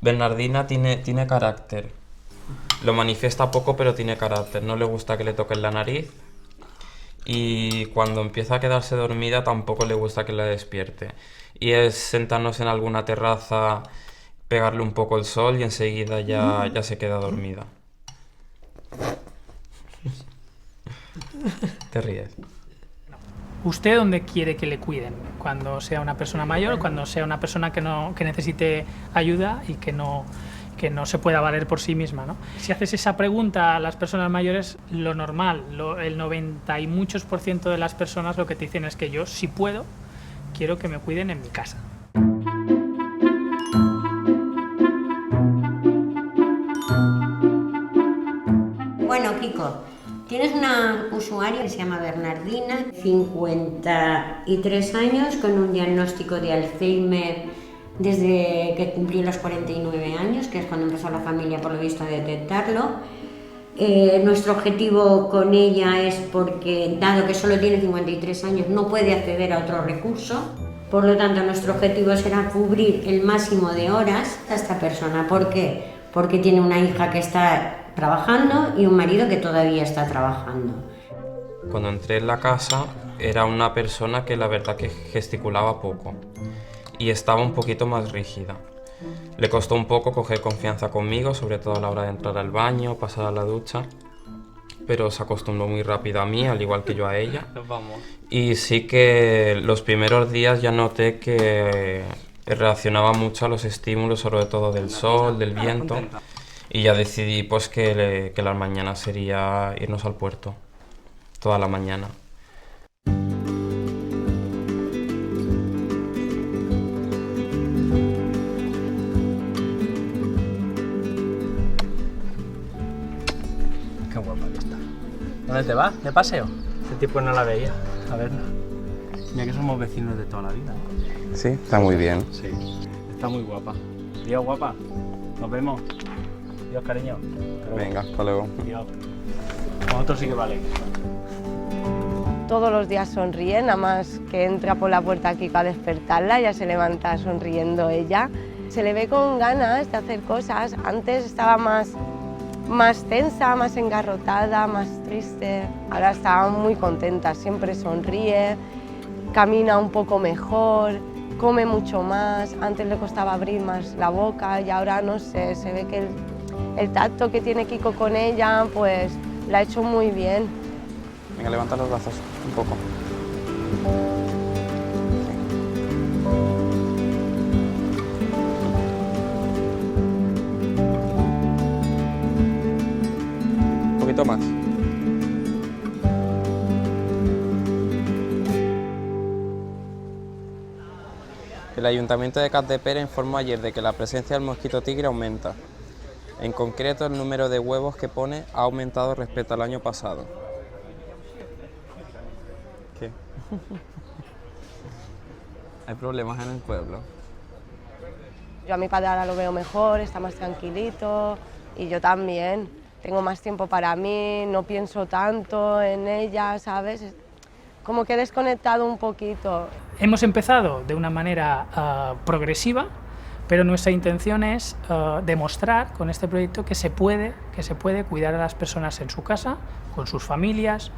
Bernardina tiene carácter. Lo manifiesta poco, pero tiene carácter. No le gusta que le toquen la nariz. Y cuando empieza a quedarse dormida tampoco le gusta que la despierte. Y es sentarnos en alguna terraza, pegarle un poco el sol y enseguida ya se queda dormida. Te ríes. ¿Usted dónde quiere que le cuiden? Cuando sea una persona mayor, cuando sea una persona que necesite ayuda y que no se pueda valer por sí misma, ¿no? Si haces esa pregunta a las personas mayores, lo normal, el 90 y muchos % de las personas lo que te dicen es que yo, si puedo, quiero que me cuiden en mi casa. Bueno, Kiko, tienes una usuaria que se llama Bernardina, 53 años, con un diagnóstico de Alzheimer desde que cumplió los 49 años, que es cuando empezó la familia, por lo visto, a detectarlo. Nuestro objetivo con ella es porque, dado que solo tiene 53 años, no puede acceder a otro recurso. Por lo tanto, nuestro objetivo será cubrir el máximo de horas a esta persona. ¿Por qué? Porque tiene una hija que está trabajando y un marido que todavía está trabajando. Cuando entré en la casa era una persona que la verdad que gesticulaba poco y estaba un poquito más rígida. Le costó un poco coger confianza conmigo, sobre todo a la hora de entrar al baño, pasar a la ducha, pero se acostumbró muy rápido a mí, al igual que yo a ella. Y sí que los primeros días ya noté que reaccionaba mucho a los estímulos, sobre todo del sol, del viento, y ya decidí pues que las mañanas sería irnos al puerto, toda la mañana. Qué guapa que está. ¿Dónde te vas? ¿De paseo? Hace tiempo no la veía. A ver. Mira que somos vecinos de toda la vida, ¿eh? Sí, está muy bien. Sí. Está muy guapa. Adiós, guapa. Nos vemos. Adiós, cariño. Venga, hasta luego. Adiós. Nosotros sí que vale. Todos los días sonríe, nada más que entra por la puerta aquí para despertarla, ya se levanta sonriendo ella. Se le ve con ganas de hacer cosas. Antes estaba más tensa, más engarrotada, más triste. Ahora está muy contenta, siempre sonríe, camina un poco mejor, come mucho más. Antes le costaba abrir más la boca y ahora no sé, se ve que el tacto que tiene Kiko con ella, pues la ha hecho muy bien. Venga, levanta los brazos un poco. Un poquito más. El Ayuntamiento de Capdepera informó ayer de que la presencia del mosquito tigre aumenta. En concreto, el número de huevos que pone ha aumentado respecto al año pasado. ¿Qué? ¿Hay problemas en el pueblo? Yo a mi padre ahora lo veo mejor, está más tranquilito y yo también. Tengo más tiempo para mí, no pienso tanto en ella, ¿sabes? como que he desconectado un poquito. Hemos empezado de una manera progresiva, pero nuestra intención es demostrar con este proyecto que se puede cuidar a las personas en su casa, con sus familias,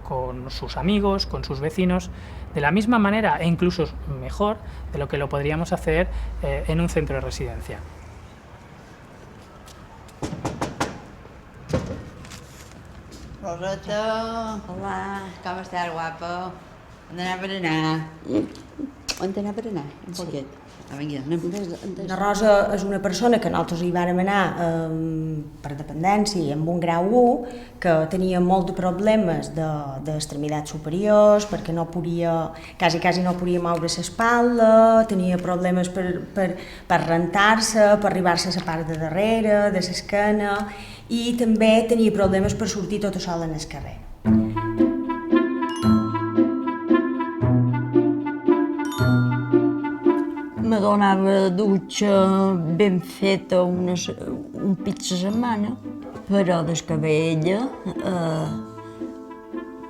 con sus amigos, con sus vecinos, de la misma manera e incluso mejor de lo que lo podríamos hacer en un centro de residencia. Roseta, hola, com estàs, guapa? On d'anar a berenar? On d'anar a berenar? Un poquet. Vinga, anem. La Rosa és una persona que nosaltres hi vàrem anar per dependència amb un grau 1, que tenia molts de problemes d'extremitats superiors, perquè no podia, quasi no podia moure l'espatlla, tenia problemes per rentar-se, per arribar-se a la part de darrere, de l'esquena, i també tenia problemes per sortir tota sola en el carrer. Me donava dutxa ben feta un pit a setmana, però des que ve ella,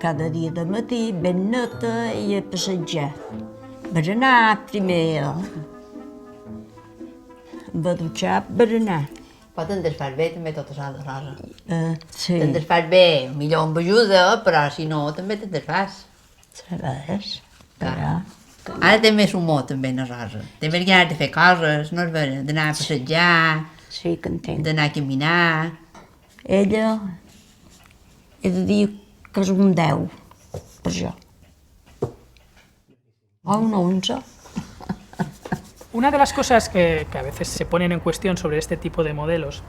cada dia de matí, ben neta i a passejar. Berenar primer, va dutxar, berenar. Però te'n desfas bé també tota la Rosa. Sí. Te'n desfas bé, millor amb ajuda, però si no també te'n desfas. Sabes? Però... Ara té més humor també, la Rosa. Té més ganes de fer coses, no és vera? D'anar a passejar, Sí que entenc. d'anar a caminar. Ella, he de dir que és un 10, per jo. O un 11. Una de las cosas que a veces se ponen en cuestión sobre este tipo de modelos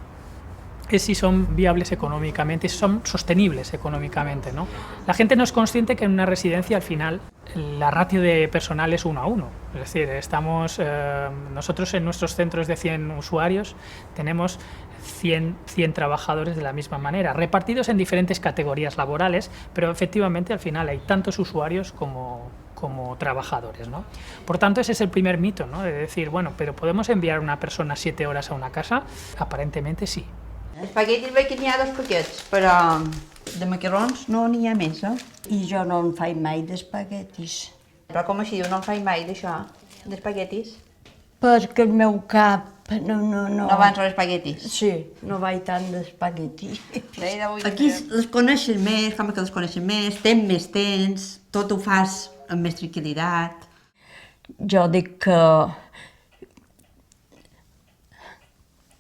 es si son viables económicamente, si son sostenibles económicamente, ¿no? La gente no es consciente que en una residencia al final la ratio de personal es 1 a 1. Es decir, nosotros en nuestros centros de 100 usuarios tenemos 100 trabajadores de la misma manera, repartidos en diferentes categorías laborales, pero efectivamente al final hay tantos usuarios como trabajadores, ¿no? Por tanto, ese es el primer mito, ¿no? De decir, bueno, pero ¿podemos enviar a una persona 7 horas a una casa? Aparentemente sí. Espaguetis veig que n'hi ha 2 paquets, però de macarrons no n'hi ha més, eh? I jo no en faig mai d'espaguetis. Però com així diu, no en faig mai d'això, d'espaguetis? Perquè el meu cap no... No van sobre espaguetis? Sí, no vaig tant d'espagueti. Aquí les coneixes més, com que les coneixes més, tens més temps, tot ho fas amb més tranquil·litat. Jo dic que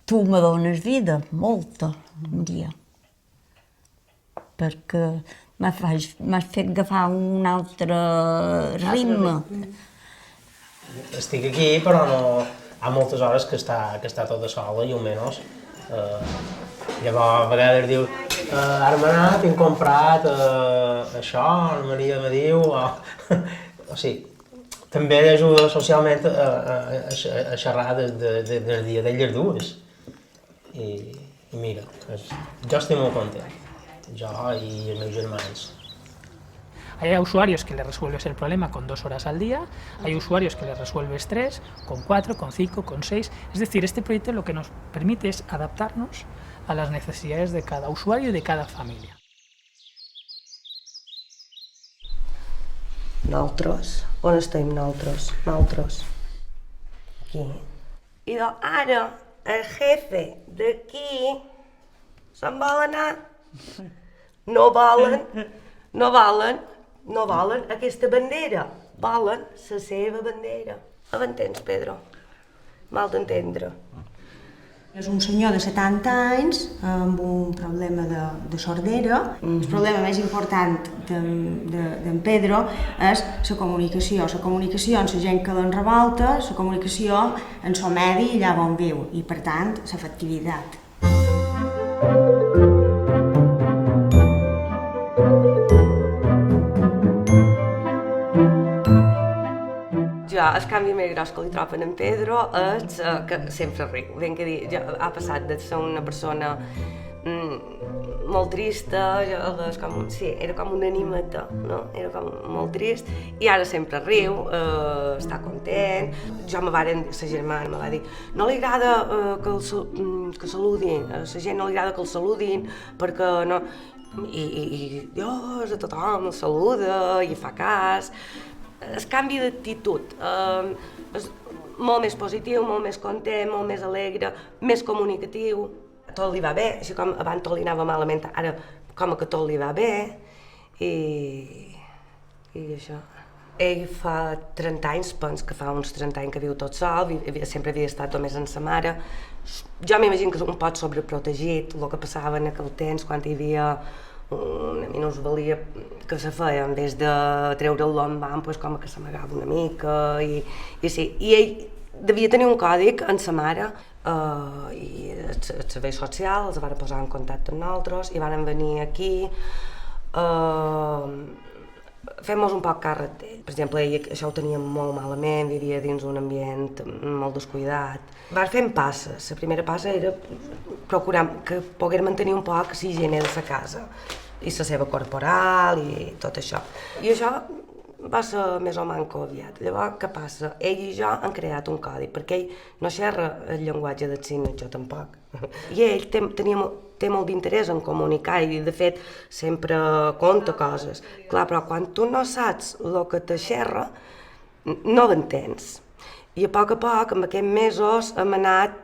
tu me dones vida, molta, un dia. Perquè m'has fet agafar un altre ritme. Estic aquí, però no... Hi ha moltes hores que està tota sola i almenys. Llavors a vegades diu ara m'ha anat, hem comprat això, la Maria me diu... O sigui, també ajuda socialment a xerrar del dia d'elles dues. I mira, jo estic molt content, jo i els meus germans. Hay usuarios que les resuelves el problema con 2 horas al día, hay usuarios que les resuelves 3, con 4, con 5, con 6. Es decir, este proyecto lo que nos permite es adaptarnos a las necesidades de cada usuario y de cada familia. Nosaltres? On estem nosaltres? Nosaltres. Aquí. I ara el jefe d'aquí se'n vol anar. No volen aquesta bandera. Volen la seva bandera. M'entens, Pedro? Mal d'entendre. És un senyor de 70 anys amb un problema de sordera. El problema més important d'en Pedro és la comunicació. La comunicació amb la gent que l'enrevolta, la comunicació amb el medi allà on viu i, per tant, l'afectivitat. El canvi més gros que li troben en Pedro és que sempre riu. Ben que dir, ha passat de ser una persona molt trista, era com una animeta, no? Era com molt trist, i ara sempre riu, està content. Sa germana me va dir, no li agrada que saludin, a la gent no li agrada que el saludin, perquè no... i Dios, a tothom saluda i fa cas. El canvi d'actitud és molt més positiu, molt més content, molt més alegre, més comunicatiu. Tot li va bé, així com abans tot li anava malament, ara com que tot li va bé i això. Ell fa 30 anys, penso que fa uns 30 anys que viu tot sol, sempre havia estat només amb sa mare. Jo m'imagino que és un poc sobreprotegit, el que passava en aquell temps quan hi havia una minusvalia que se feia, en vez de treure'l l'envant, doncs com que s'amagava una mica i sí. I ell devia tenir un còdic amb sa mare i el servei social els va posar en contacte amb nosaltres i van venir aquí fem-nos un poc càrrec d'ell. Per exemple, ell això ho tenia molt malament, vivia dins un ambient molt descuidat. Va fent passes. La primera passa era procurar que pogués mantenir un poc la higiene de la casa i la seva corporal i tot això. I això va ser més o manco aviat. Llavors, què passa? Ell i jo han creat un codi, perquè ell no xerra el llenguatge dels signes, jo tampoc. I ell té molt d'interès en comunicar i, de fet, sempre conta coses. Clar, però quan tu no saps el que te xerra, no l'entens. I a poc, amb aquests mesos, hem anat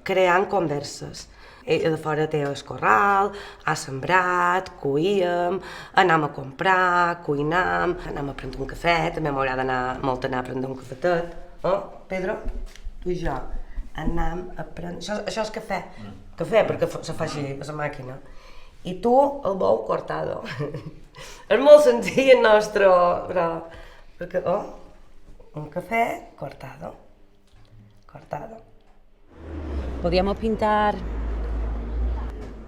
creant converses. Ell de fora té el corral, ha sembrat, cuíem, anem a comprar, cuinam, anem a prendre un cafè, també m'haurà molt anar a prendre un cafetet. Oh, Pedro, tu i jo anem a prendre... Això és cafè, perquè se fa així a la màquina. I tu el bou cortado. És molt senzill el nostre, però... Perquè, un café cortado. Podríamos pintar...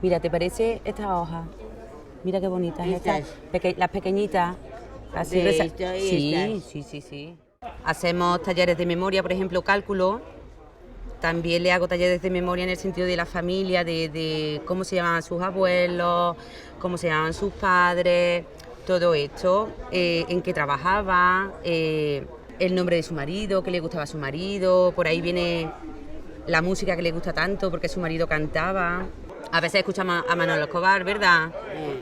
Mira, ¿te parece esta hoja? Mira qué bonita es esta. Las pequeñitas. Así sí. Hacemos talleres de memoria, por ejemplo, cálculo. También le hago talleres de memoria en el sentido de la familia, de cómo se llamaban sus abuelos, cómo se llamaban sus padres, todo esto, en qué trabajaba, el nombre de su marido, qué le gustaba a su marido. Por ahí viene la música que le gusta tanto porque su marido cantaba. A veces escuchamos a Manolo Escobar, ¿verdad?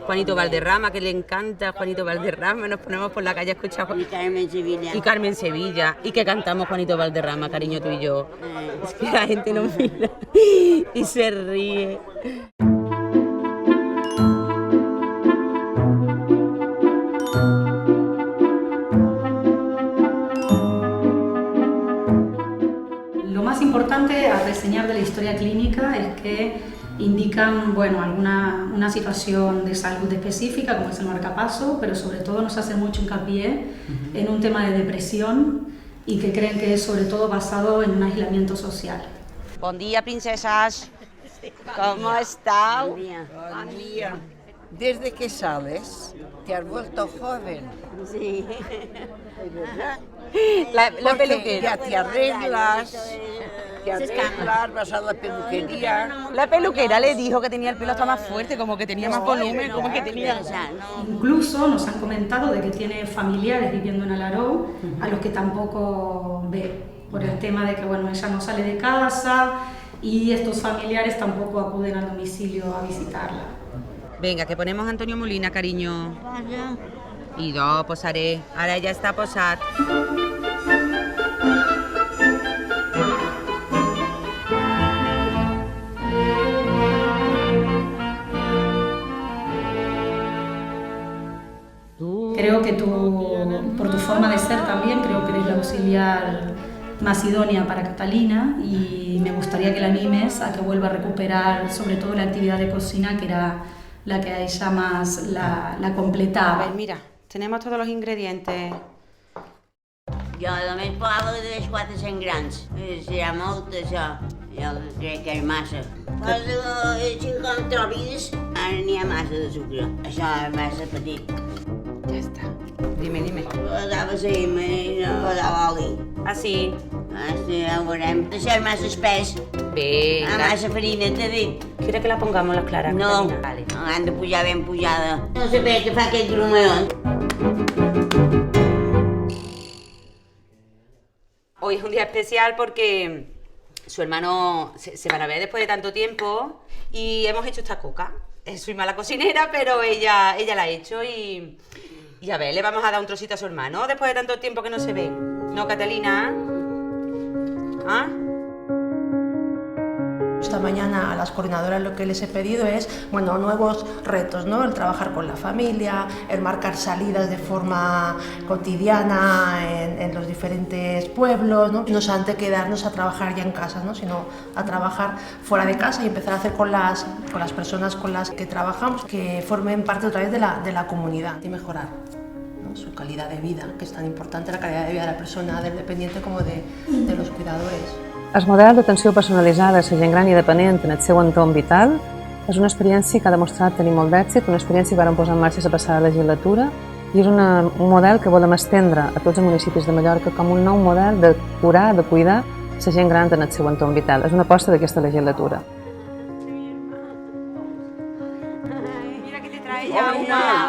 Juanito Valderrama, que le encanta Juanito Valderrama. Nos ponemos por la calle a escuchar y Carmen Sevilla. Y Carmen Sevilla. Y que cantamos Juanito Valderrama, cariño, tú y yo. Es que la gente nos mira y se ríe. Lo más importante a reseñar de la historia clínica es que indican una situación de salud específica, como es el marcapaso, pero sobre todo nos hacen mucho hincapié en un tema de depresión y que creen que es sobre todo basado en un aislamiento social. Buen día, princesas. ¿Cómo estás? Buen día. Desde que sales, te has vuelto joven. Sí. La peluquera. Ya te arreglas. Vas a la peluquería. La peluquera le dijo que tenía el pelo hasta más fuerte, como que tenía más volumen, como que tenía... Incluso nos han comentado de que tiene familiares viviendo en Alaró, a los que tampoco ve, por el tema de que ella no sale de casa y estos familiares tampoco acuden al domicilio a visitarla. Venga, que ponemos a Antonio Molina, cariño. Y yo posaré. Ahora ya está posat. Creo que por tu forma de ser también, creo que eres la auxiliar más idónea para Catalina y me gustaría que la animes a que vuelva a recuperar sobre todo la actividad de cocina, que era la que a ella más la completaba. Mira, tenemos todos los ingredientes. Jo només poso de les 400 grans. Serà molt, això. Jo crec que és massa. Poso, si com trobis, ara n'hi ha massa de sucre. Això és massa petit. Ya está. Dime. Posava sema i no posava oli. Así. Així ho veurem. Això és massa espès. Venga. Massa farina, t'he dit. ¿Quieres que la pongamos las claras? No, Vale. han de pujar ben pujada. No sé per què fa aquest grumeón. Hoy es un día especial porque su hermano se van a ver después de tanto tiempo y hemos hecho esta coca. soy mala cocinera, pero ella la ha hecho y a ver, le vamos a dar un trocito a su hermano después de tanto tiempo que no se ven. ¿No, Catalina? ¿Ah? Esta mañana a las coordinadoras lo que les he pedido es, bueno, nuevos retos, ¿no? El trabajar con la familia, el marcar salidas de forma cotidiana en los diferentes pueblos, ¿no? No solamente quedarnos a trabajar ya en casa, ¿no? Sino a trabajar fuera de casa y empezar a hacer con las personas con las que trabajamos, que formen parte otra vez de la comunidad y mejorar, ¿no? Su calidad de vida, que es tan importante la calidad de vida de la persona, del dependiente como de los cuidadores. El model d'atenció personalitzada a la gent gran i dependent en el seu entorn vital és una experiència que ha demostrat tenir molt d'èxit, una experiència que vam posar en marxa la passada legislatura i és un model que volem estendre a tots els municipis de Mallorca com un nou model de curar, de cuidar la gent gran en el seu entorn vital. És una aposta d'aquesta legislatura. Mira que te trae ja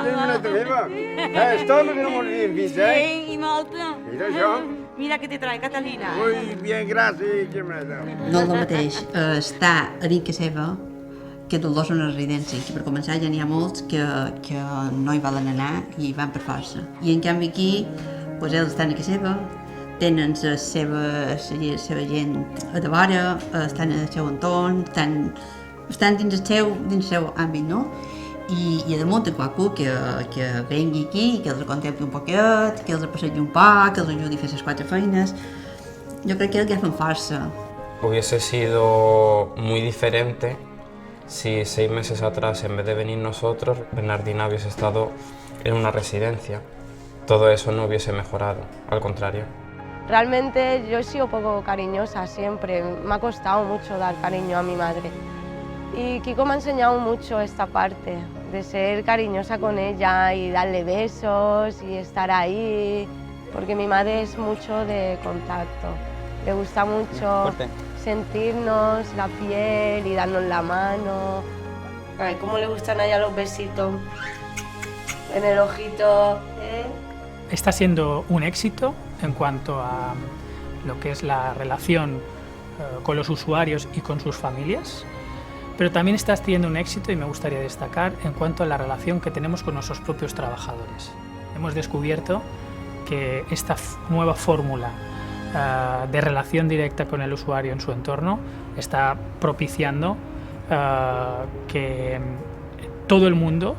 una teva. Esto no hemos visto, ¿eh? Sí, i molta. Mira això. Mira que te trae, Catalina. Muy bien, gràcies. No és el mateix estar a dins que seva que dur-los a una residència, que per començar ja n'hi ha molts que no hi volen anar i van per força. I en canvi aquí, doncs ells estan a casa seva, tenen la seva gent a de vora, estan al seu entorn, estan dins el seu àmbit, no? I a damunt de qualcú que vengui aquí, que els contempli un poquet, que els passegi un poc, que els ajudi a fer les 4 feines. Jo crec que ells ja fan força. Hubiese sido muy diferente si 6 meses atrás, en vez de venir nosotros, Bernardina hubiese estado en una residencia. Todo eso no hubiese mejorado, al contrario. Realmente yo he sido poco cariñosa siempre, me ha costado mucho dar cariño a mi madre. Y Kiko me ha enseñado mucho esta parte, de ser cariñosa con ella y darle besos y estar ahí, porque mi madre es mucho de contacto. Le gusta mucho sentirnos la piel y darnos la mano. Ay, cómo le gustan a ella los besitos en el ojito, ¿eh? Está siendo un éxito en cuanto a lo que es la relación con los usuarios y con sus familias, pero también está teniendo un éxito, y me gustaría destacar, en cuanto a la relación que tenemos con nuestros propios trabajadores. Hemos descubierto que esta nueva fórmula de relación directa con el usuario en su entorno está propiciando que todo el mundo,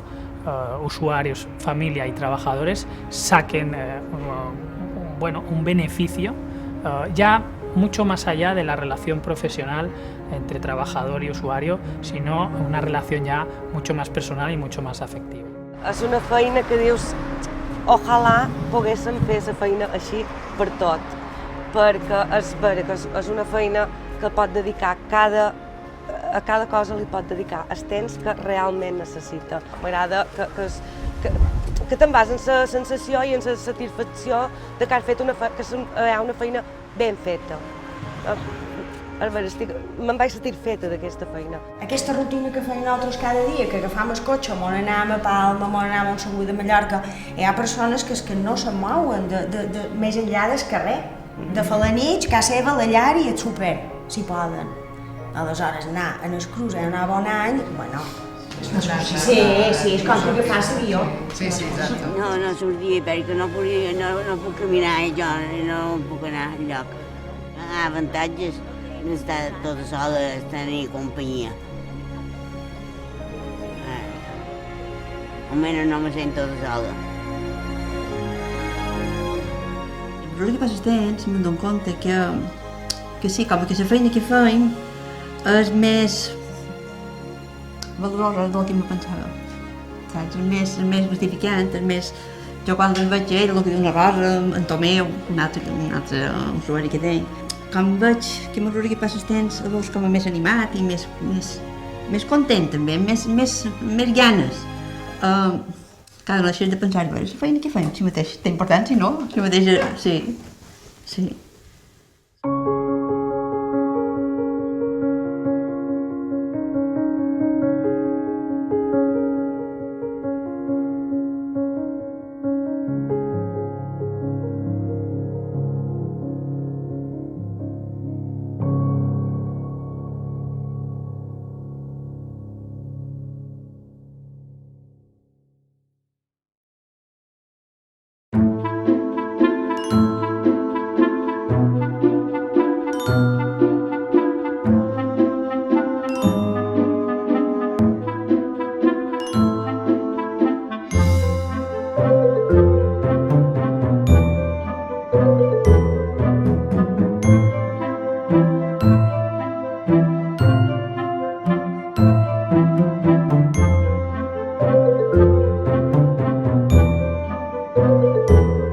usuarios, familia y trabajadores, saquen un beneficio ya mucho más allá de la relación profesional entre trabajador y usuario, sino una relación ya mucho más personal y mucho más afectiva. És una feina que dius, ojalà poguéssim fer la feina així per tot, perquè és vera que és una feina que pot dedicar a cada cosa li pot dedicar el temps que realment necessita. M'agrada que te'n vas amb la sensació i amb la satisfacció de que has fet una feina ben feta. Me'n vaig satisfeta d'aquesta feina. Aquesta rutina que feim nosaltres cada dia, que agafam el cotxe, m'on anàvem a Palma, m'on anàvem a Montsegur de Mallorca, hi ha persones que no se'n mouen més enllà del carrer, de fer la nit, casa seva, la llar i el súper, si poden. Aleshores, anar en el cruce, anar a bon any, bueno... Sí, és com que agafar l'avió. Sí, exacte. No sortia perquè no puc caminar i jo no puc anar enlloc. Avantatges d'estar tota sola, tenir companyia. Almenys no me sento tota sola. Però el que passa temps, me'n dono compte que sí, com que la feina que feim és més valorosa del que me pensava. Saps? És més gratificant, és més... Jo quan el veig ell, el que diu una rosa, en Tomeu, un altre usuari que té, com veig que m'agrada que passa el temps, el veus com més animat i més content també, més ganes. Cada no deixes de pensar, la feina que fem, si mateix té importància, no? Si mateix, sí. Thank you.